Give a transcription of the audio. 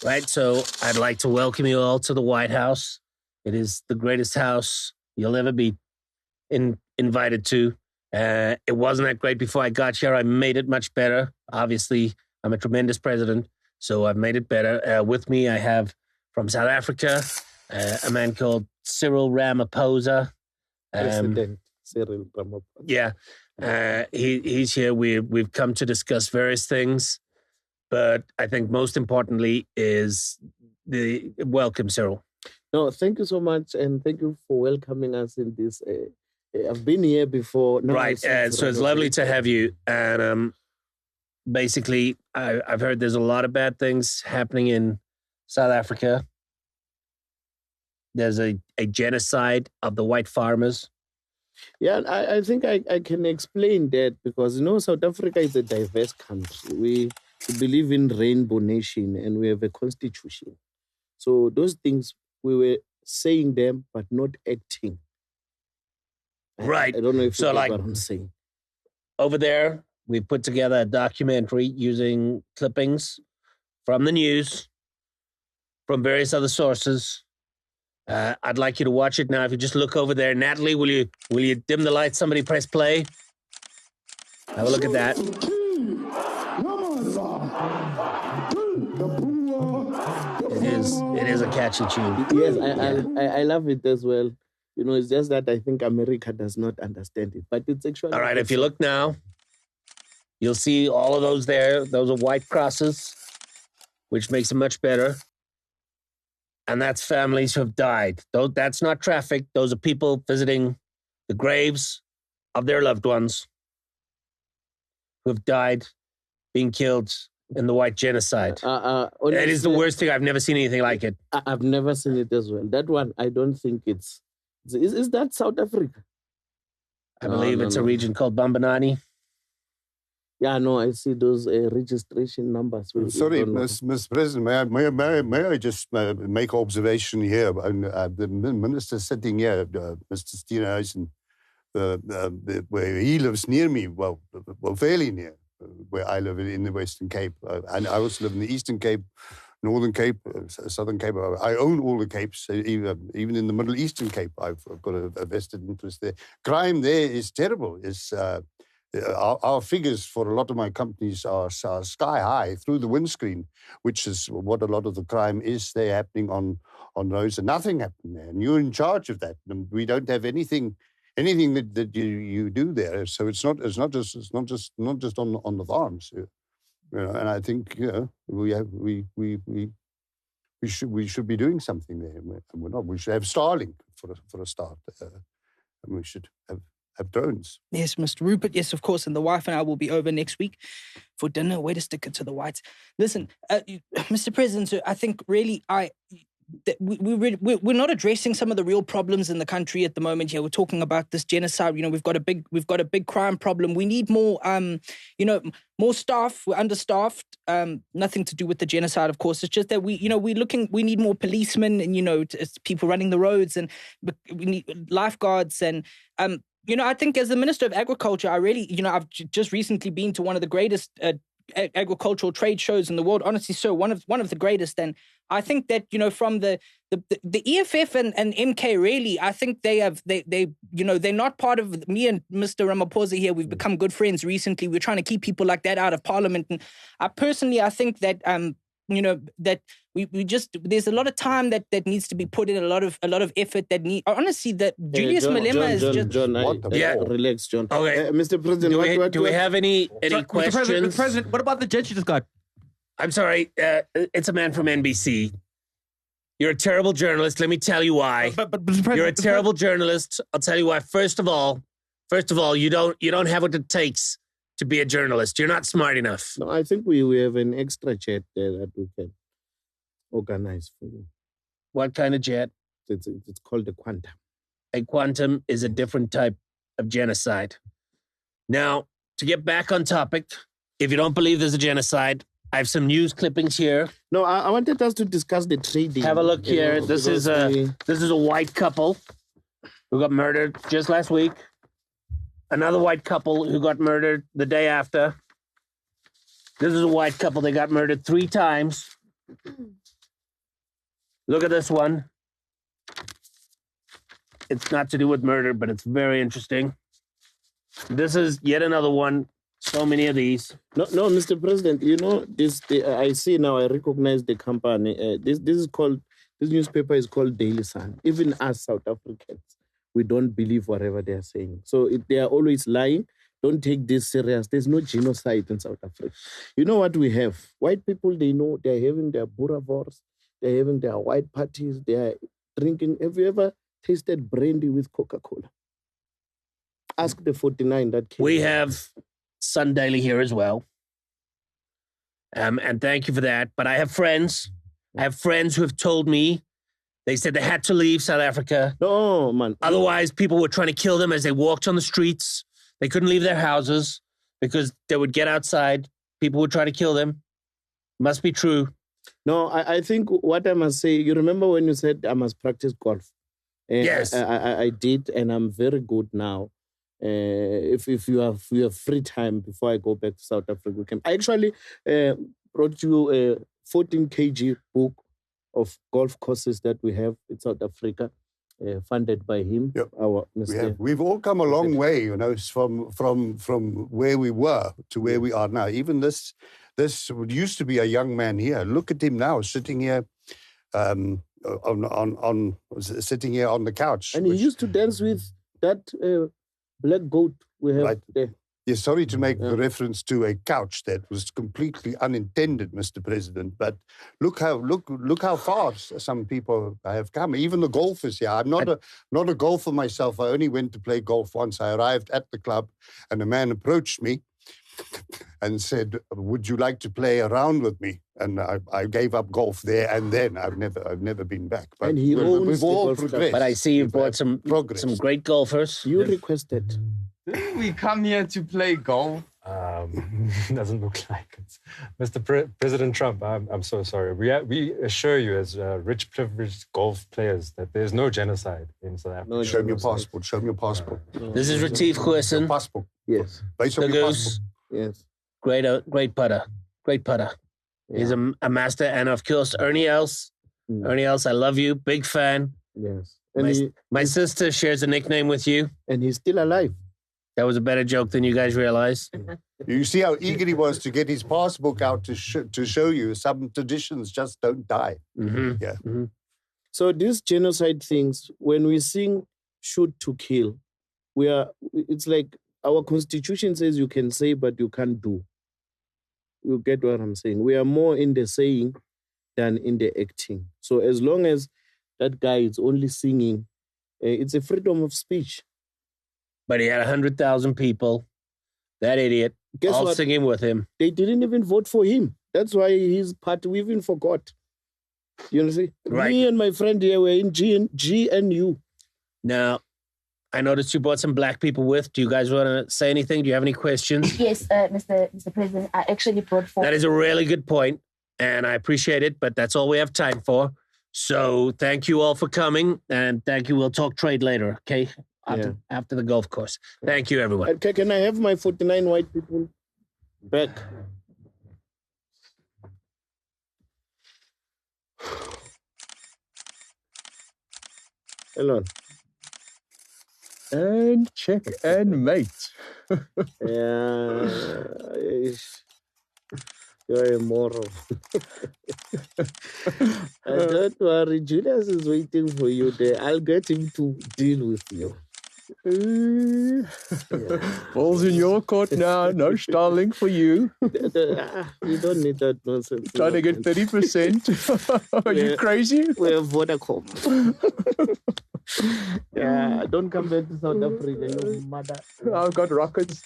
Right, so I'd like to welcome you all to the White House. It is the greatest house you'll ever be invited to. It wasn't that great before I got here. I made it much better. Obviously, I'm a tremendous president, so I've made it better. With me, I have from South Africa a man called Cyril Ramaphosa. President Cyril Ramaphosa. Yeah, he's here. We've come to discuss various things, but I think most importantly is the welcome, Cyril. No, thank you so much, and thank you for welcoming us in this. I've been here before. Right, so it's lovely to have you. And basically, I've heard there's a lot of bad things happening in South Africa. There's a genocide of the white farmers. Yeah, I think I can explain that because, South Africa is a diverse country. We believe in rainbow nation and we have a constitution. So those things, we were saying them, but not acting. Right. I don't know if you get what I'm saying. Over there, we put together a documentary using clippings from the news, from various other sources. I'd like you to watch it now. If you just look over there, Natalie, will you dim the lights? Somebody press play. Have a look at that. It is a catchy tune. Yes, I love it as well. It's just that I think America does not understand it, but it's actually... All right, if you look now, you'll see all of those there. Those are white crosses, which makes it much better. And that's families who have died. That's not traffic. Those are people visiting the graves of their loved ones who have died, being killed in the white genocide. Honestly, it is the worst thing. I've never seen anything like it. I've never seen it as well. That one, I don't think it's... Is that South Africa? I believe it's a region called Bambanani. Yeah, no, I see those registration numbers. Sorry, Mr. President, may I just make observation here? The minister sitting here, Mr. Steenhuisen, where he lives near me, well, fairly near, where I live in the Western Cape. And I also live in the Eastern Cape, Northern Cape, Southern Cape. I own all the capes, even in the Middle Eastern Cape. I've got a vested interest there. Crime there is terrible. Our figures for a lot of my companies are sky high through the windscreen, which is what a lot of the crime is there happening on roads, and nothing happened there. And you're in charge of that. And we don't have anything that you do there. So it's not just on the farms. And I think we should be doing something there. And we're not. We should have Starlink for a start, and we should have drones. Yes, Mr. Rupert. Yes, of course. And the wife and I will be over next week for dinner. Way to stick it to the whites. Listen, Mr. President, so I think really we're not addressing some of the real problems in the country at the moment. Here, we're talking about this genocide. We've got a big crime problem. We need more, more staff. We're understaffed. Nothing to do with the genocide, of course. It's just that we need more policemen and it's people running the roads, and we need lifeguards and. I think as the Minister of Agriculture, I've just recently been to one of the greatest agricultural trade shows in the world. Honestly, so one of the greatest. And I think that from the EFF and MK, really, I think they're not part of me and Mr. Ramaphosa here. We've become good friends recently. We're trying to keep people like that out of Parliament. And I think that that we just there's a lot of time that needs to be put in, a lot of effort that honestly that Julius Malema is just relax, John. Okay, Mr. President, do we have any questions? Mr. President, what about the jet you just got? I'm sorry, it's a man from NBC. You're a terrible journalist. Let me tell you why. But Mr. President, you're a terrible journalist. I'll tell you why. First of all, you don't have what it takes to be a journalist. You're not smart enough. No, I think we have an extra jet there that we can organize for you. What kind of jet? It's called a Quantum. A Quantum is a different type of genocide. Now, to get back on topic, if you don't believe there's a genocide, I have some news clippings here. No, I wanted us to discuss the trading. Have a look here. This is a white couple who got murdered just last week. Another white couple who got murdered the day after. This is a white couple. They got murdered 3 times. Look at this one. It's not to do with murder, but it's very interesting. This is yet another one. So many of these. No, Mr. President. You know this. I see now. I recognize the company. This is called. This newspaper is called Daily Sun. Even us South Africans, we don't believe whatever they are saying. So they are always lying. Don't take this serious. There's no genocide in South Africa. You know what we have? White people, they know they're having their boerewors, they're having their white parties, they are drinking. Have you ever tasted brandy with Coca-Cola? Ask the 49 that came. We have Sun Daily here as well. And thank you for that. But I have friends. I have friends who have told me they said they had to leave South Africa. No, man. Otherwise, people were trying to kill them as they walked on the streets. They couldn't leave their houses because they would get outside. People would try to kill them. Must be true. No, I think what I must say, you remember when you said I must practice golf? Yes. I did, and I'm very good now. If you have free time before I go back to South Africa, I actually brought you a 14 kg book of golf courses that we have in South Africa, funded by him. Yep. Our Mr. We've all come a long way, you know, from where we were to where we are now. Even this used to be a young man here. Look at him now, sitting here, sitting here on the couch. And he used to dance with that black goat we have there. Yeah, sorry to make the reference to a couch that was completely unintended, Mr. President. But look how far some people have come. Even the golfers here. I'm not a golfer myself. I only went to play golf once. I arrived at the club, and a man approached me and said, "Would you like to play around with me?" And I gave up golf there and then. I've never been back. But And he owns we've the all golf club. progressed. But I see you've brought some progress. great golfers. You requested. Didn't we come here to play golf? Doesn't look like it. Mr. President Trump, I'm so sorry. We assure you as rich, privileged golf players that there's no genocide in South Africa. No, Show me your passport. Show me your passport. This is Retief Goosen, Passport. Yes. Based the on your Goose. passport. Yes. Great putter. Great putter. He's a master. And of course, Ernie Els. Ernie Els, I love you. Big fan. Yes. And My sister shares a nickname with you. and he's still alive. That was a better joke than you guys realized. You see how eager he was to get his passport out to show you some traditions just don't die. Mm-hmm. Yeah. Mm-hmm. So these genocide things, when we sing shoot to kill, it's like our constitution says you can say, but you can't do. You get what I'm saying? We are more in the saying than in the acting. So as long as that guy is only singing, it's a freedom of speech. But he had 100,000 people. That idiot. Guess all what? singing with him. They didn't even vote for him. That's why his party, we even forgot. You know, see? Right. Me and my friend here were in GNU. Now, I noticed you brought some black people with. Do you guys want to say anything? Do you have any questions? Yes, Mr. President, I actually brought forward. That is a really good point, and I appreciate it, but that's all we have time for. So thank you all for coming, and thank you. We'll talk trade later, okay? After the golf course. Thank you, everyone. Okay, can I have my 49 white people back? Hello. And check and mate. Yeah. You're a moral. Don't worry, Julius is waiting for you there. I'll get him to deal with you. Ball's in your court now. No stalling for you. You don't need that nonsense. Trying to get 30%. Are you crazy? We have Vodacom. Yeah, don't come back to South Africa, you mother. I've got rockets.